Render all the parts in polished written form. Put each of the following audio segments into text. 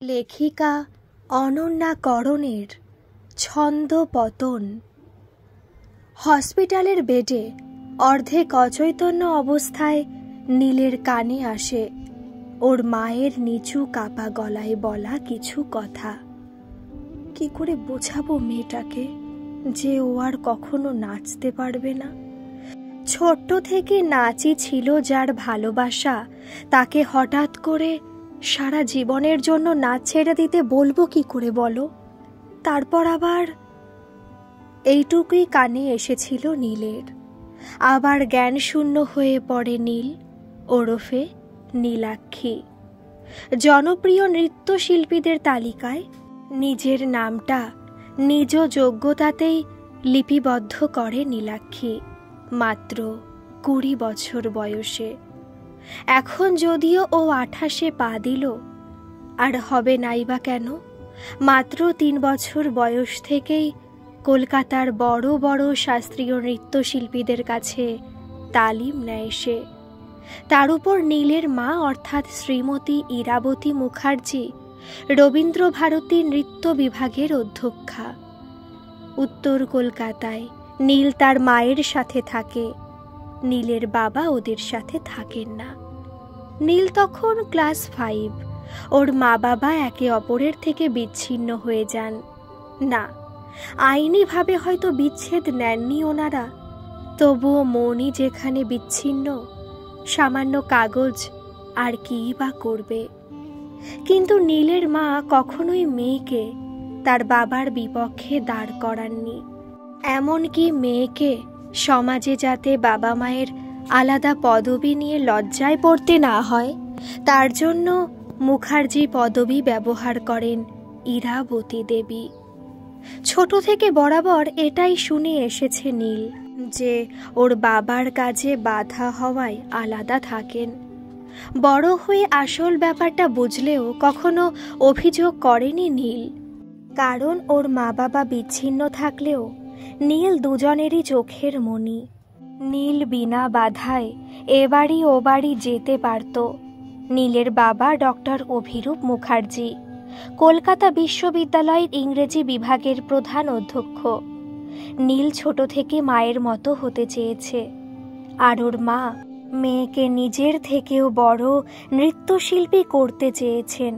লেখিকা অনন্যা করণের ছন্দপতন। হসপিটালের বেডে অর্ধেক অচৈতন্য অবস্থায় নীলের কানে আসে ওর মায়ের নিচু কাপা গলায় বলা কিছু কথা। কি করে বোঝাবো মেয়েটাকে যে ও আর কখনো নাচতে পারবে না? ছোট্ট থেকে নাচই ছিল যার ভালোবাসা, তাকে হঠাৎ করে সারা জীবনের জন্য নাচ ছেড়ে দিতে বলবো কি করে বলো? তারপর আবার এইটুকুই কানে এসেছিল নীলের। আবার জ্ঞান শূন্য হয়ে পড়ে নীল ওরফে নীলাক্ষী। জনপ্রিয় নৃত্যশিল্পীদের তালিকায় নিজের নামটা নিজ যোগ্যতাতেই লিপিবদ্ধ করে নীলাক্ষী মাত্র 20 বছর বয়সে। এখন যদিও ও 28-এ পা দিল, আর হবে নাই বা কেন? মাত্র 3 বছর বয়স থেকেই কলকাতার বড় বড় শাস্ত্রীয় নৃত্যশিল্পীদের কাছে তালিম নেয় সে। তার উপর নীলের মা অর্থাৎ শ্রীমতী ইরাবতী মুখার্জি রবীন্দ্রভারতী নৃত্য বিভাগের অধ্যক্ষা। উত্তর কলকাতায় নীল তার মায়ের সাথে থাকে, নীলের বাবা ওদের সাথে থাকেন না। নীল তখন ক্লাস 5। ওর মা বাবা একে অপরের থেকে বিচ্ছিন্ন হয়ে যান। না, আইনিভাবে হয়তো বিচ্ছেদ নেননি ওনারা, তবুও মনই যেখানে বিচ্ছিন্ন, সামান্য কাগজ আর কি বা করবে? কিন্তু নীলের মা কখনোই মেয়েকে তার বাবার বিপক্ষে দাঁড় করাননি। এমনকি মেয়েকে সমাজে যাতে বাবা মায়ের আলাদা পদবি নিয়ে লজ্জায় পড়তে না হয়, তার জন্য মুখার্জি পদবি ব্যবহার করেন ইরাবতী দেবী। ছোট থেকে বরাবর এটাই শুনে এসেছে নীল যে ওর বাবার কাজে বাধা হওয়ায় আলাদা থাকেন। বড় হয়ে আসল ব্যাপারটা বুঝলেও কখনো অভিযোগ করেনি নীল, কারণ ওর মা বাবা বিচ্ছিন্ন থাকলেও নীল দুজনেরই চোখের মণি। নীল বিনা বাধায় এ বাড়ি ও বাড়ি যেতে পারত। নীলের বাবা ডক্টর অভিরূপ মুখার্জি, কলকাতা বিশ্ববিদ্যালয়ের ইংরেজি বিভাগের প্রধান অধ্যক্ষ। নীল ছোট থেকে মায়ের মতো হতে চেয়েছে, আর ওর মা মেয়েকে নিজের থেকেও বড় নৃত্যশিল্পী করতে চেয়েছেন।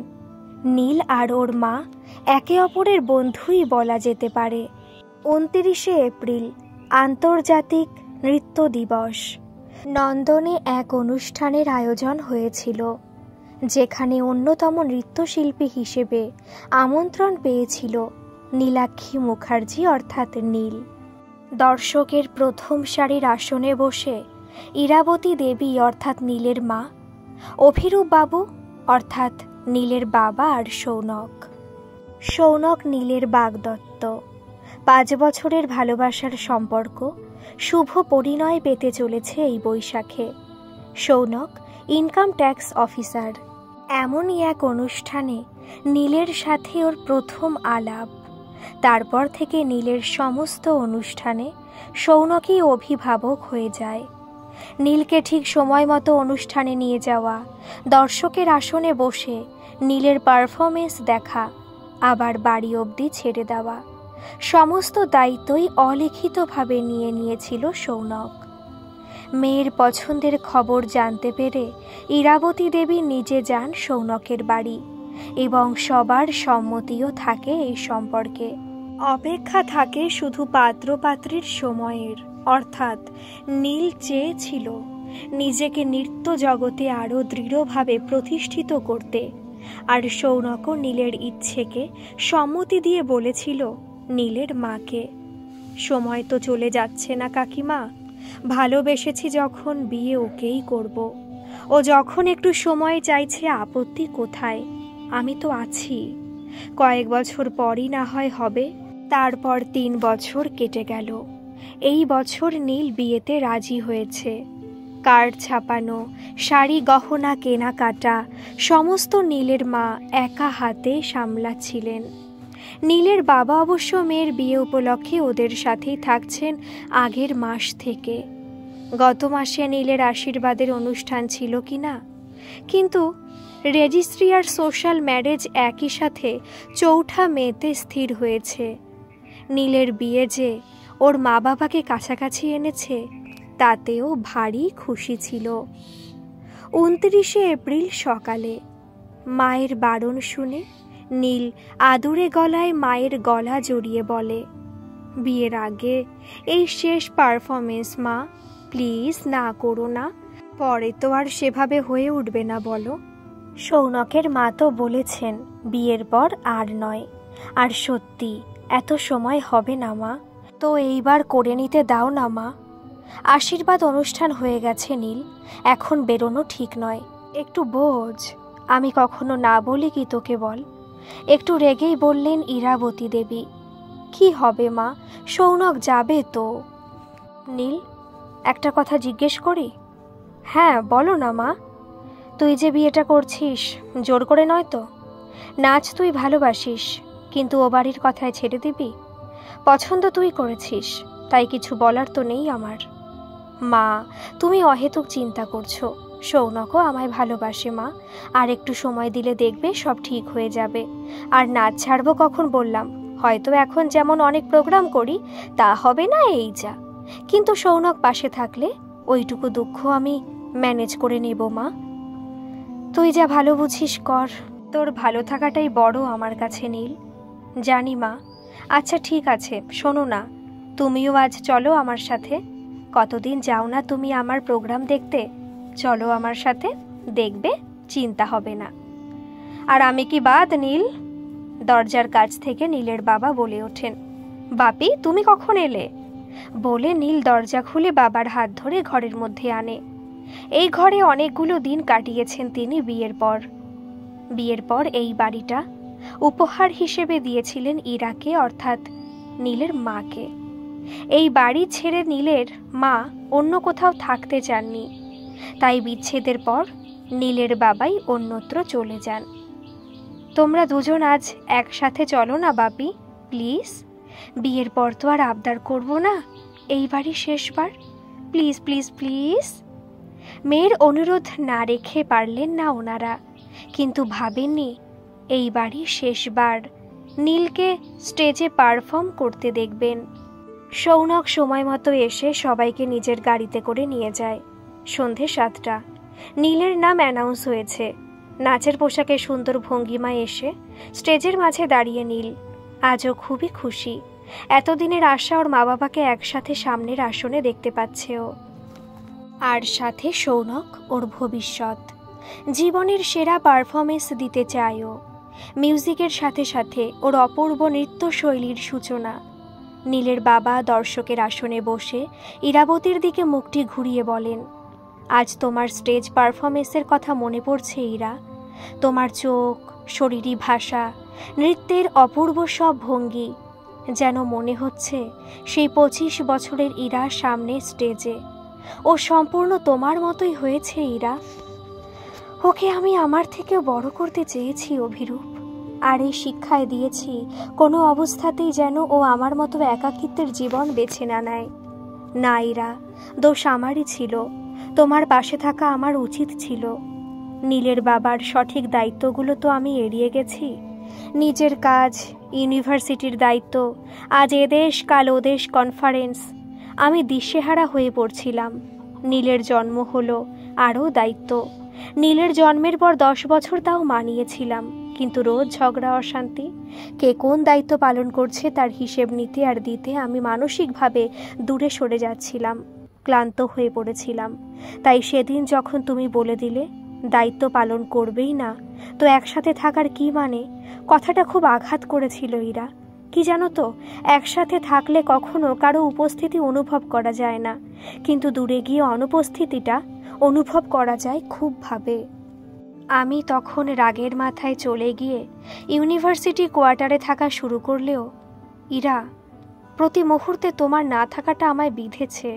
নীল আর ওর মা একে অপরের বন্ধুই বলা যেতে পারে। 29শে এপ্রিল আন্তর্জাতিক নৃত্য দিবস। নন্দনে এক অনুষ্ঠানের আয়োজন হয়েছিল, যেখানে অন্যতম নৃত্যশিল্পী হিসেবে আমন্ত্রণ পেয়েছিল নীলাক্ষী মুখার্জি অর্থাৎ নীল। দর্শকের প্রথম সারির আসনে বসে ইরাবতী দেবী অর্থাৎ নীলের মা, অভিরূপ বাবু অর্থাৎ নীলের বাবা আর সৌনক নীলের বাগদত্ত। 5 বছরের ভালোবাসার সম্পর্ক শুভ পরিণয় পেতে চলেছে এই বৈশাখে। Sounak income tax officer. এমনই এক অনুষ্ঠানে নীলের সাথে ওর প্রথম আলাপ। তারপর থেকে নীলের সমস্ত অনুষ্ঠানে সৌনকই অভিভাবক হয়ে যায়। নীলকে ঠিক সময় মতো অনুষ্ঠানে নিয়ে যাওয়া, দর্শকের আসনে বসে নীলের পারফরমেন্স দেখা, আবার বাড়ি অবধি ছেড়ে দেওয়া, সমস্ত দায়িত্বই অলিখিতভাবে নিয়ে নিয়েছিল সৌনক। মেয়ের পছন্দের খবর জানতে পেরে ইরাবতী দেবী নিজে যান সৌনকের বাড়ি, এবং সবার সম্মতিও থাকে এই সম্পর্কে। অপেক্ষা থাকে শুধু পাত্রপাত্রীর সময়ের। অর্থাৎ নীল চেয়েছিল নিজেকে নৃত্য জগতে আরও দৃঢ়ভাবে প্রতিষ্ঠিত করতে, আর সৌনকও নীলের ইচ্ছেকে সম্মতি দিয়ে বলেছিল নীলের মাকে, সময় তো চলে যাচ্ছে না কাকিমা, ভালোবেসেছি যখন বিয়ে ওকেই করব। ও যখন একটু সময় চাইছে আপত্তি কোথায়? আমি তো আছি। কয়েক বছর পরই না হয় হবে। তারপর 3 বছর কেটে গেল। এই বছর নীল বিয়েতে রাজি হয়েছে। কার্ড ছাপানো, শাড়ি গহনা কেনাকাটা সমস্ত নীলের মা একা হাতে সামলাচ্ছিলেন। নীলের বাবা অবশ্য মেয়ের বিয়ে উপলক্ষে ওদের সাথেই থাকছেন আগের মাস থেকে। গত মাসে নীলের আশীর্বাদের অনুষ্ঠান ছিল কিনা, কিন্তু রেজিস্ট্রি আর সোশ্যাল ম্যারেজ একই সাথে ৪ঠা মেতে স্থির হয়েছে। নীলের বিয়ে যে ওর মা বাবাকে কাছাকাছি এনেছে তাতেও ভারী খুশি ছিল। ২৯শে এপ্রিল সকালে মায়ের বারণ শুনে নীল আদুরে গলায় মায়ের গলা জড়িয়ে বলে, বিয়ের আগে এই শেষ পারফরমেন্স মা, প্লিজ না করো না, পরে তো আর সেভাবে হয়ে উঠবে না বলো। সৌনকের মা তো বলেছেন বিয়ের পর আর নয়, আর সত্যি এত সময় হবে না মা, তো এইবার করে নিতে দাও না মা। আশীর্বাদ অনুষ্ঠান হয়ে গেছে নীল, এখন বেরোনো ঠিক নয়, একটু বোঝ। আমি কখনো না বলি কি তোকে বল? একটু রেগেই বললেন ইরাবতী দেবী। কি হবে মা, সৌনক যাবে তো। নীল, একটা কথা জিজ্ঞেস করি? হ্যাঁ বলো না মা। তুই যে বিয়েটা করছিস জোর করে নয় তো? নাচ তুই ভালোবাসিস, কিন্তু ও বাড়ির কথায় ছেড়ে দিবি? পছন্দ তুই করেছিস, তাই কিছু বলার তো নেই আমার। মা, তুমি অহেতুক চিন্তা করছো, সৌনকও আমায় ভালোবাসে মা, আর একটু সময় দিলে দেখবে সব ঠিক হয়ে যাবে। আর নাচ ছাড়বো কখন বললাম? হয়তো এখন যেমন অনেক প্রোগ্রাম করি তা হবে না, এই যা। কিন্তু সৌনক পাশে থাকলে ওইটুকু দুঃখ আমি ম্যানেজ করে নেব মা। তুই যা ভালো বুঝিস কর, তোর ভালো থাকাটাই বড় আমার কাছে নীল। জানি মা। আচ্ছা ঠিক আছে, শোনো না, তুমিও আজ চলো আমার সাথে। কতদিন যাও না তুমি আমার প্রোগ্রাম দেখতে, চলো আমার সাথে, দেখবে চিন্তা হবে না। আর আমি কি বাদ নীল? দরজার কাছ থেকে নীলের বাবা বলে ওঠেন, বাপি তুমি কখন এলে? বলে নীল দরজা খুলে বাবার হাত ধরে ঘরের মধ্যে আনে। এই ঘরে অনেকগুলো দিন কাটিয়েছেন তিনি বিয়ের পর। বিয়ের পর এই বাড়িটা উপহার হিসেবে দিয়েছিলেন ইরাকে, অর্থাৎ নীলের মাকে। এই বাড়ি ছেড়ে নীলের মা অন্য কোথাও থাকতে চাননি, তাই বিচ্ছেদের পর নীলের বাবাই অন্যত্র চলে যান। তোমরা দুজন আজ একসাথে চলো না বাপি, প্লিজ। বিয়ের পর তো আর আবদার করবো না, এই বাড়ি শেষবার, প্লিজ প্লিজ প্লিজ। মেয়ের অনুরোধ না রেখে পারলেন না ওনারা, কিন্তু ভাবেননি এই বাড়ি শেষবার নীলকে স্টেজে পারফর্ম করতে দেখবেন। সৌনক সময় মতো এসে সবাইকে নিজের গাড়িতে করে নিয়ে যায়। সন্ধে 7টা, নীলের নাম অ্যানাউন্স হয়েছে। নাচের পোশাকে সুন্দর ভঙ্গিমায় এসে স্টেজের মাঝে দাঁড়িয়ে নীল আজও খুবই খুশি। এতদিনের আশা ওর মা বাবাকে একসাথে সামনের আসনে দেখতে পাচ্ছে ও। আর সাথে সৌনক ওর ভবিষ্যৎ, জীবনের সেরা পারফরমেন্স দিতে চায় ও। মিউজিকের সাথে সাথে ওর অপূর্ব নৃত্যশৈলীর সূচনা। নীলের বাবা দর্শকের আসনে বসে ইরাবতীর দিকে মুখটি ঘুরিয়ে বলেন, আজ তোমার স্টেজ পারফরমেন্সের কথা মনে পড়ছে ইরা। তোমার চোখ, শরীরী ভাষা, নৃত্যের অপূর্ব সব ভঙ্গি, যেন মনে হচ্ছে সেই 25 বছরের ইরা সামনে স্টেজে। ও সম্পূর্ণ তোমার মতোই হয়েছে ইরা। ওকে আমি আমার থেকেও বড় করতে চেয়েছি অভিরূপ, আর এই শিক্ষায় দিয়েছি কোনো অবস্থাতেই যেন ও আমার মতো একাকিত্বের জীবন বেছে না নেয়। না ইরা, দোষ আমারই ছিল, তোমার পাশে থাকা আমার উচিত ছিল। নীলের বাবার সঠিক দায়িত্বগুলো তো আমি এড়িয়ে গেছি। নিজের কাজ, ইউনিভার্সিটির দায়িত্ব, আজ এদেশ কাল ওদেশ কনফারেন্স, আমি দিশেহারা হয়ে পড়ছিলাম। নীলের জন্ম হলো, আরও দায়িত্ব। নীলের জন্মের পর 10 বছর তাও মানিয়েছিলাম, কিন্তু রোজ ঝগড়া অশান্তি। কে কোন দায়িত্ব পালন করছে তার হিসেব নিতে আর দিতে আমি মানসিকভাবে দূরে সরে যাচ্ছিলাম, ক্লান্ত হয়ে পড়েছিলাম। তাই সেদিন যখন তুমি বলে দিলে দায়িত্ব পালন করবেই না, তো একসাথে থাকার কি মানে, কথাটা খুব আঘাত করেছিল ইরা। কি জানো তো, একসাথে থাকলে কখনো কারো উপস্থিতি অনুভব করা যায় না, কিন্তু দূরে গিয়ে অনুপস্থিতিটা অনুভব করা যায় খুব ভাবে। আমি তখন রাগের মাথায় চলে গিয়ে ইউনিভার্সিটি কোয়ার্টারে থাকা শুরু করলেও ইরা, প্রতি মুহূর্তে তোমার না থাকাটা আমায় বিঁধেছে।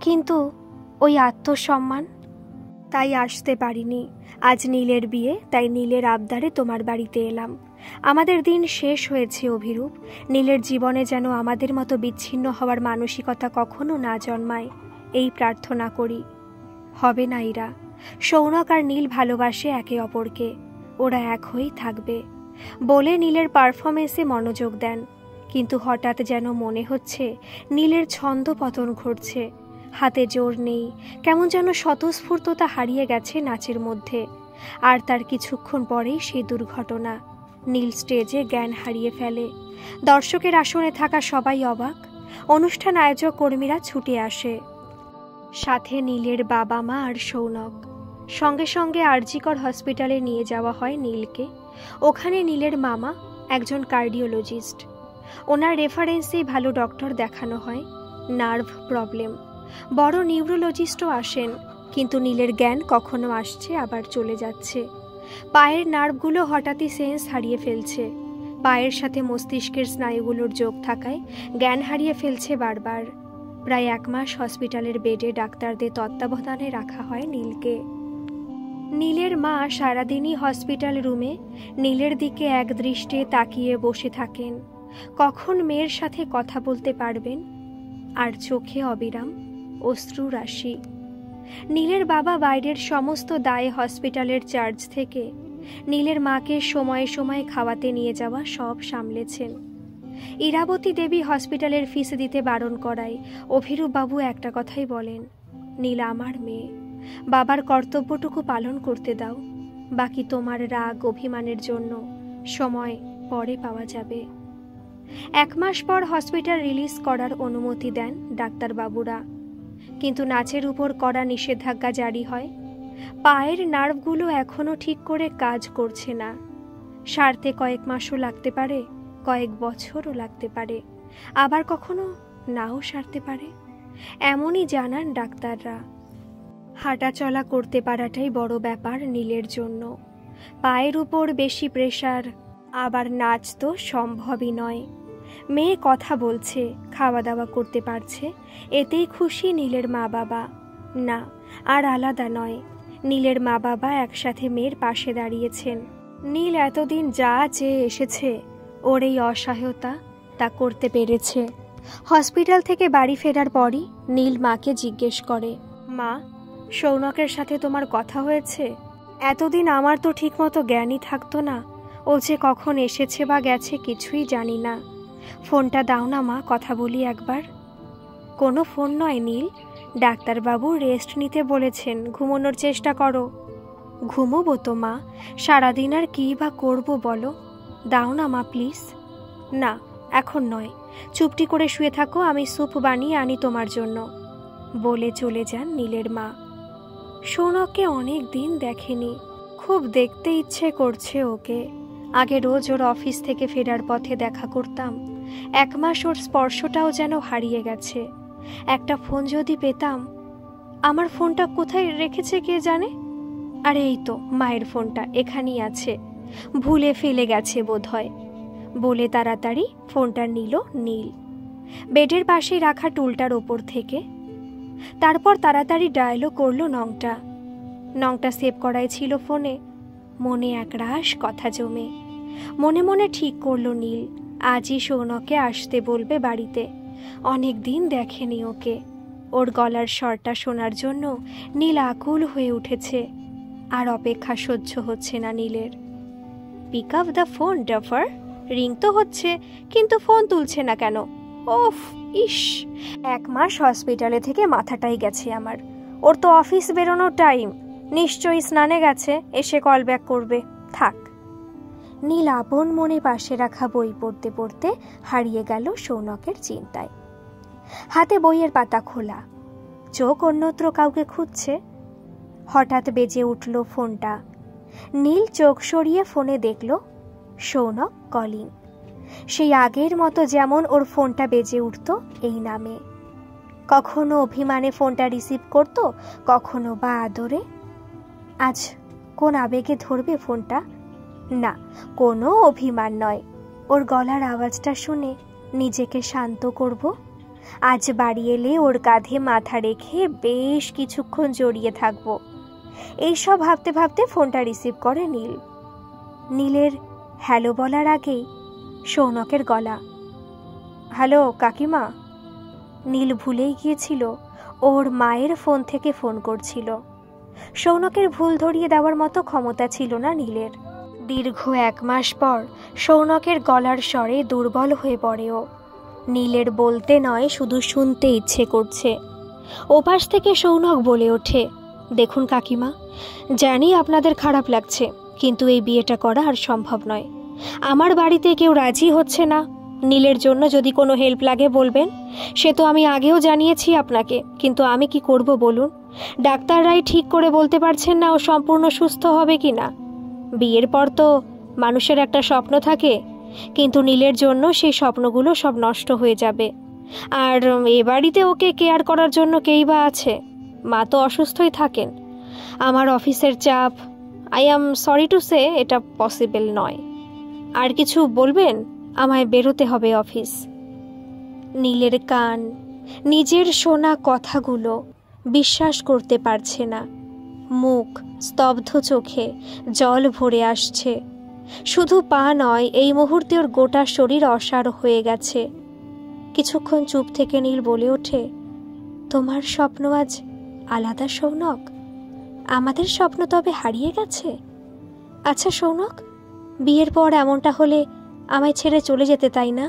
কিন্তু ওই আত্মসম্মান, তাই আসতে পারিনি। আজ নীলের বিয়ে, তাই নীলের আবদারে তোমার বাড়িতে এলাম। আমাদের দিন শেষ হয়েছে অভিরূপ। নীলের জীবনে যেন আমাদের মতো বিচ্ছিন্ন হওয়ার মানসিকতা কখনো না জন্মায়, এই প্রার্থনা করি। হবে না ইরা, সৌনক আর নীল ভালোবাসে একে অপরকে, ওরা এক হয়েই থাকবে বলে নীলের পারফরমেন্সে মনোযোগ দেন। কিন্তু হঠাৎ যেন মনে হচ্ছে নীলের ছন্দ পতন ঘটছে, হাতে জোর নেই, কেমন যেন স্বতঃস্ফূর্ততা হারিয়ে গেছে নাচের মধ্যে। আর তার কিছুক্ষণ পরেই সেই দুর্ঘটনা, নীল স্টেজে জ্ঞান হারিয়ে ফেলে। দর্শকের আসনে থাকা সবাই অবাক, অনুষ্ঠান আয়োজক কর্মীরা ছুটে আসে, সাথে নীলের বাবা মা আর সৌনক। সঙ্গে সঙ্গে আরজিকর হসপিটালে নিয়ে যাওয়া হয় নীলকে। ওখানে নীলের মামা একজন কার্ডিওলজিস্ট, ওনার রেফারেন্সেই ভালো ডক্টর দেখানো হয়। নার্ভ প্রবলেম, বড় নিউরোলজিস্টও আসেন, কিন্তু নীলের জ্ঞান কখনো আসছে আবার চলে যাচ্ছে। পায়ের নার্ভগুলো হঠাৎই সেন্স হারিয়ে ফেলছে, পায়ের সাথে মস্তিষ্কের স্নায়ুগুলোর যোগ থাকায় জ্ঞান হারিয়ে ফেলছে বারবার। প্রায় 1 মাস হসপিটালের বেডে ডাক্তারদের তত্ত্বাবধানে রাখা হয় নীলকে। নীলের মা সারাদিনই হসপিটাল রুমে নীলের দিকে একদৃষ্টে তাকিয়ে বসে থাকেন, কখন মেয়ের সাথে কথা বলতে পারবেন। আর চোখে অবিরাম অশ্রু রাশি। নীলের বাবা বাইরের সমস্ত দায় হসপিটালের চার্জ থেকে নীলের মাকে সময়ে সময়ে খাওয়াতে নিয়ে যাওয়া সব সামলেছেন। ইরাবতী দেবী হসপিটালের ফিস দিতে বারণ করায় অভিরূপ বাবু একটা কথাই বলেন, নীল আমার মেয়ে, বাবার কর্তব্যটুকু পালন করতে দাও, বাকি তোমার রাগ অভিমানের জন্য সময় পরে পাওয়া যাবে। 1 মাস পর হসপিটাল রিলিজ করার অনুমতি দেন ডাক্তারবাবুরা, কিন্তু নাচের উপর কড়া নিষেধাজ্ঞা জারি হয়। পায়ের নার্ভগুলো এখনো ঠিক করে কাজ করছে না, সারতে কয়েক মাসও লাগতে পারে, কয়েক বছরও লাগতে পারে, আবার কখনো নাও সারতে পারে, এমনই জানান ডাক্তাররা। হাঁটা চলা করতে পারাটাই বড় ব্যাপার নীলের জন্য, পায়ের উপর বেশি প্রেশার, আবার নাচ তো সম্ভবই নয়। মেয়ে কথা বলছে, খাওয়া দাওয়া করতে পারছে, এতেই খুশি নীলের মা বাবা। না, আর আলাদা নয়, নীলের মা বাবা একসাথে মেয়ের পাশে দাঁড়িয়েছেন। নীল এতদিন যা চেয়ে এসেছে, ওর এই অসহায়তা তা করতে পেরেছে। হসপিটাল থেকে বাড়ি ফেরার পরই নীল মাকে জিজ্ঞেস করে, মা, সৌনকের সাথে তোমার কথা হয়েছে? এতদিন আমার তো ঠিকমতো জ্ঞানই থাকতো না, ও যে কখন এসেছে বা গেছে কিছুই জানি না। ফোনটা দাও না মা, কথা বলি একবার। কোনো ফোন নয় নীল, ডাক্তারবাবু রেস্ট নিতে বলেছেন, ঘুমানোর চেষ্টা করো। ঘুমোবো তো মা, সারাদিন আর কী বা করবো বলো, দাও না মা প্লিজ। না, এখন নয়, চুপটি করে শুয়ে থাকো, আমি স্যুপ বানিয়ে আনি তোমার জন্য, বলে চলে যান নীলের মা। সৌনককে অনেক দিন দেখেনি, খুব দেখতে ইচ্ছে করছে ওকে। আগে রোজ ওর অফিস থেকে ফেরার পথে দেখা করতাম, 1 মাস ওর স্পর্শটাও যেন হারিয়ে গেছে। একটা ফোন যদি পেতাম। আমার ফোনটা কোথায় রেখেছে কে জানে? আরে এই তো মায়ের ফোনটা এখানেই আছে, ভুলে ফেলে গেছে বোধহয়, বলে তাড়াতাড়ি ফোনটা নিল নীল বেডের পাশেই রাখা টুলটার ওপর থেকে। তারপর তাড়াতাড়ি ডায়ালও করলো নংটা সেভ করাই ছিল ফোনে। মনে একরাশ কথা জমে, মনে মনে ঠিক করলো নীল আজই সৌনককে আসতে বলবে বাড়িতে। অনেক দিন দেখেনি ওকে। ওর গলার স্বরটা শোনার জন্য নীল আকুল হয়ে উঠেছে, আর অপেক্ষা সহ্য হচ্ছে না নীলের। Pick up the phone duffer, ring তো হচ্ছে কিন্তু ফোন তুলছে না কেন? ওফ, ইস, 1 মাস হসপিটালে থেকে মাথাটাই গেছে আমার। ওর তো অফিস বেরোনোর টাইম, নিশ্চয়ই স্নানে গেছে, এসে কল ব্যাক করবে, থাক। নীল আপন মনে পাশে রাখা বই পড়তে পড়তে হারিয়ে গেল সৌনকের চিন্তায়। হাতে বইয়ের পাতা খোলা, চোখ অন্যত্র কাউকে খুঁজছে। হঠাৎ বেজে উঠল ফোনটা। নীল চোখ সরিয়ে ফোনে দেখল সৌনক কলিং। সেই আগের মতো যেমন ওর ফোনটা বেজে উঠত এই নামে। কখনো অভিমানে ফোনটা রিসিভ করত, কখনো বা আদরে। আজ কোন আবেগে ধরবে ফোনটা? না, কোনো অভিমান নয়, ওর গলার আওয়াজটা শুনে নিজেকে শান্ত করব। আজ বাড়ি এলে ওর কাঁধে মাথা রেখে বেশ কিছুক্ষণ জড়িয়ে থাকবো। এইসব ভাবতে ভাবতে ফোনটা রিসিভ করে নীল। নীলের হ্যালো বলার আগেই সৌনকের গলা, হ্যালো কাকিমা। নীল ভুলেই গিয়েছিল ওর মায়ের ফোন থেকে ফোন করছিল। সৌনকের ভুল ধরিয়ে দেওয়ার মতো ক্ষমতা ছিল না নীলের। দীর্ঘ 1 মাস পর সৌনকের গলার স্বরে দুর্বল হয়ে পড়ে ও। নীলের বলতে নয়, শুধু শুনতে ইচ্ছে করছে। ওপাশ থেকে সৌনক বলে ওঠে, দেখুন কাকিমা, জানি আপনাদের খারাপ লাগছে, কিন্তু এই বিয়েটা করা আর সম্ভব নয়। আমার বাড়িতে কেউ রাজি হচ্ছে না। নীলের জন্য যদি কোনো হেল্প লাগে বলবেন, সে তো আমি আগেও জানিয়েছি আপনাকে, কিন্তু আমি কি করব বলুন? ডাক্তাররাই ঠিক করে বলতে পারছেন না ও সম্পূর্ণ সুস্থ হবে কি না। বিয়ের পর তো মানুষের একটা স্বপ্ন থাকে, কিন্তু নীলের জন্য সেই স্বপ্নগুলো সব নষ্ট হয়ে যাবে। আর এ বাড়িতে ওকে কেয়ার করার জন্য কেই বা আছে? মা তো অসুস্থই থাকেন। আমার অফিসের চাপ, I am sorry to say, এটা পসিবল নয়। আর কিছু বলবেন? আমায় বেরোতে হবে অফিস। নীলের কান নিজের শোনা কথাগুলো বিশ্বাস করতে পারছে না। মুখ স্তব্ধ, চোখে জল ভরে আসছে। শুধু পা নয়, এই মুহূর্তে ওর গোটা শরীর অসাড় হয়ে গেছে। কিছুক্ষণ চুপ থেকে নীল বলে ওঠে, তোমার স্বপ্ন আজ আলাদা সৌনক? আমাদের স্বপ্ন তবে হারিয়ে গেছে? আচ্ছা সৌনক, বিয়ের পর এমনটা হলে আমায় ছেড়ে চলে যেতে, তাই না?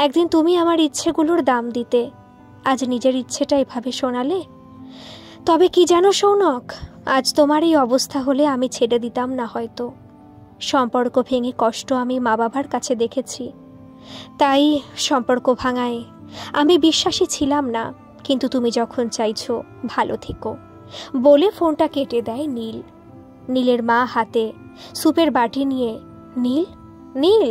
একদিন তুমি আমার ইচ্ছেগুলোর দাম দিতে, আজ নিজের ইচ্ছেটা এভাবে শোনালে। তবে কি জানো সৌনক, আজ তোমার এই অবস্থা হলে আমি ছেড়ে দিতাম না হয়তো। সম্পর্ক ভেঙে কষ্ট আমি মা বাবার কাছে দেখেছি, তাই সম্পর্ক ভাঙায় আমি বিশ্বাসী ছিলাম না। কিন্তু তুমি যখন চাইছো, ভালো থেকো বলে ফোনটা কেটে দেয় নীল। নীলের মা হাতে স্যুপের বাটি নিয়ে, নীল নীল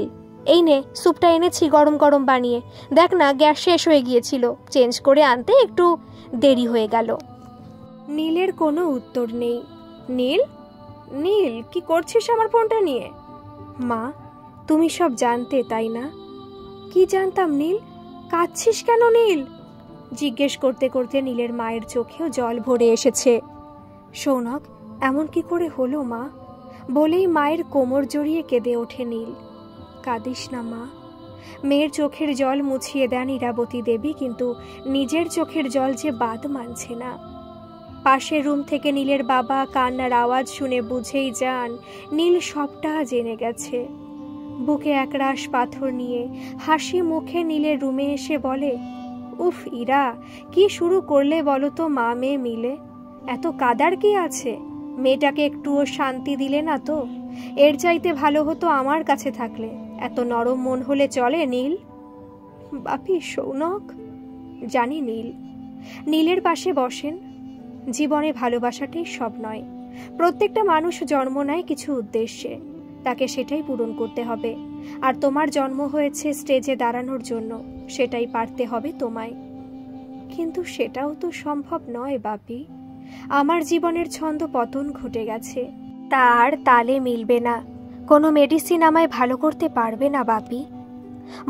এই নে স্যুপটা এনেছি গরম গরম বানিয়ে, দেখ না গ্যাস শেষ হয়ে গিয়েছিল, চেঞ্জ করে আনতে একটু দেরি হয়ে গেল। নীলের কোনো উত্তর নেই। নীল নীল কি করছিস আমার ফোনটা নিয়ে? মা, তুমি সব জানতে তাই না? কি জানতাম নীল, কাঁদছিস কেন নীল? জিজ্ঞেস করতে করতে নীলের মায়ের চোখেও জল ভরে এসেছে। সৌনক, এমন কি করে হলো মা? বলেই মায়ের কোমর জড়িয়ে কেঁদে ওঠে নীল। কাঁদিস না মা। মেয়ের চোখের জল মুছিয়ে দেন ইরাবতী দেবী, কিন্তু নিজের চোখের জল যে বাদ মানছে না। পাশের রুম থেকে নীলের বাবা কান্নার আওয়াজ শুনে বুঝেই যান নীল সবটা জেনে গেছে। বুকে একরাশ পাথর নিয়ে হাসি মুখে নীলের রুমে এসে বলে, উফ ইরা, কি শুরু করলে বলো তো মা মেয়ে মিলে? এত কাদার কি আছে? মেয়েটাকে একটুও শান্তি দিলে না তো? এর চাইতে ভালো হতো আমার কাছে থাকলে। এত নরম মন হলে চলে নীল? বাপি সৌনক। জানি নীল। নীলের পাশে বসেন। জীবনে ভালোবাসাটাই সব নয়। প্রত্যেকটা মানুষ জন্ম নেয় কিছু উদ্দেশ্যে, তাকে সেটাই পূরণ করতে হবে। আর তোমার জন্ম হয়েছে স্টেজে দাঁড়ানোর জন্য, সেটাই পারতে হবে তোমায়। কিন্তু সেটাও তো সম্ভব নয় বাপি। আমার জীবনের ছন্দ পতন ঘটে গেছে, তার তালে মিলবে না। কোনো মেডিসিন আমায় ভালো করতে পারবে না বাপি।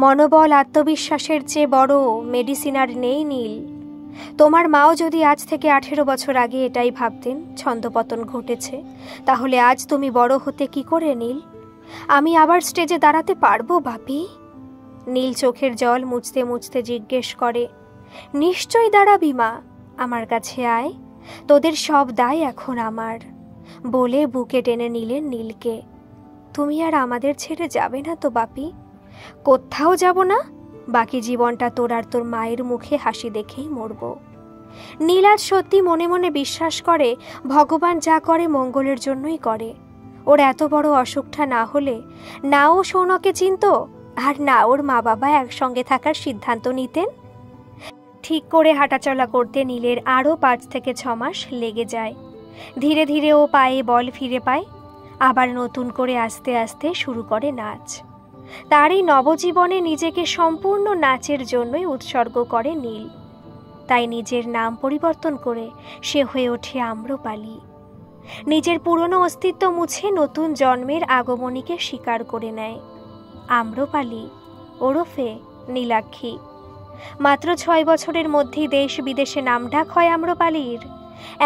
মনোবল আত্মবিশ্বাসের চেয়ে বড় মেডিসিন আর নেই নীল। তোমার মাও যদি আজ থেকে 18 বছর আগে এটাই ভাবতেন ছন্দপতন ঘটেছে, তাহলে আজ তুমি বড় হতে কি করে নীল? আমি আবার স্টেজে দাঁড়াতে পারবো বাপি? নীল চোখের জল মুছতে মুছতে জিজ্ঞেস করে, নিশ্চয়ই দাঁড়াবি মা, আমার কাছে আয়, তোদের সব দায় এখন আমার। বলে বুকে টেনে নিলেন নীলকে। তুমি আর আমাদের ছেড়ে যাবে না তো বাপি? কোথাও যাব না। বাকি জীবনটা তোর আর তোর মায়ের মুখে হাসি দেখেই মরব। নীল আজ সত্যি মনে মনে বিশ্বাস করে ভগবান যা করে মঙ্গলের জন্যই করে। ওর এত বড় অসুখটা না হলে না ও সৌনকে চিনত, আর না ওর মা বাবা একসঙ্গে থাকার সিদ্ধান্ত নিতেন। ঠিক করে হাঁটাচলা করতে নীলের আরও 5 থেকে 6 মাস লেগে যায়। ধীরে ধীরে ও পায়ে বল ফিরে পায়, আবার নতুন করে আস্তে আস্তে শুরু করে নাচ। তার এই নবজীবনে নিজেকে সম্পূর্ণ নাচের জন্যই উৎসর্গ করে নীল। তাই নিজের নাম পরিবর্তন করে সে হয়ে ওঠে আম্রপালি। নিজের পুরনো অস্তিত্ব মুছে নতুন জন্মের আগমনীকে স্বীকার করে নেয়। আম্রপালি ওরফে নীলাক্ষী। মাত্র 6 বছরের মধ্যেই দেশ বিদেশে নামডাক হয় আম্রপালির।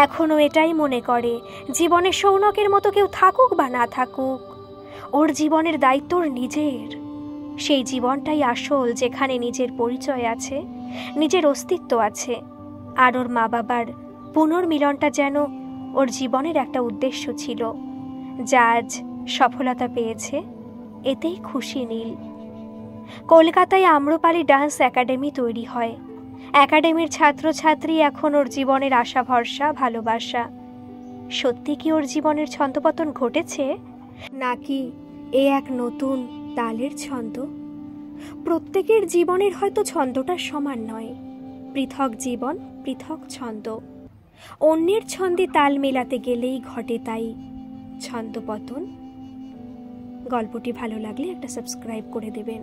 এখনও এটাই মনে করে জীবনে সৌনকের মতো কেউ থাকুক বা না থাকুক, ওর জীবনের দায়িত্ব ওর নিজের। সেই জীবনটাই আসল, যেখানে নিজের পরিচয় আছে, নিজের অস্তিত্ব আছে। আর ওর মা বাবার পুনর্মিলনটা যেন ওর জীবনের একটা উদ্দেশ্য ছিল, যা আজ সফলতা পেয়েছে, এতেই খুশি নীল। কলকাতায় আম্রপালি ডান্স একাডেমি তৈরি হয়। একাডেমির ছাত্রছাত্রী এখন ওর জীবনের আশা ভরসা, ভালোবাসা। সত্যি কি ওর জীবনের ছন্দপতন ঘটেছে, নাকি এ এক নতুন তালের ছন্দ? প্রত্যেকের জীবনের হয়তো ছন্দটা সমান নয়, পৃথক জীবন, পৃথক ছন্দ। অন্যের ছন্দে তাল মেলাতে গেলেই ঘটে তাই ছন্দপতন। গল্পটি ভালো লাগলে একটা সাবস্ক্রাইব করে দেবেন।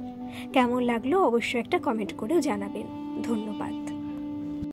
কেমন লাগলো অবশ্যই একটা কমেন্ট করেও জানাবেন। ধন্যবাদ।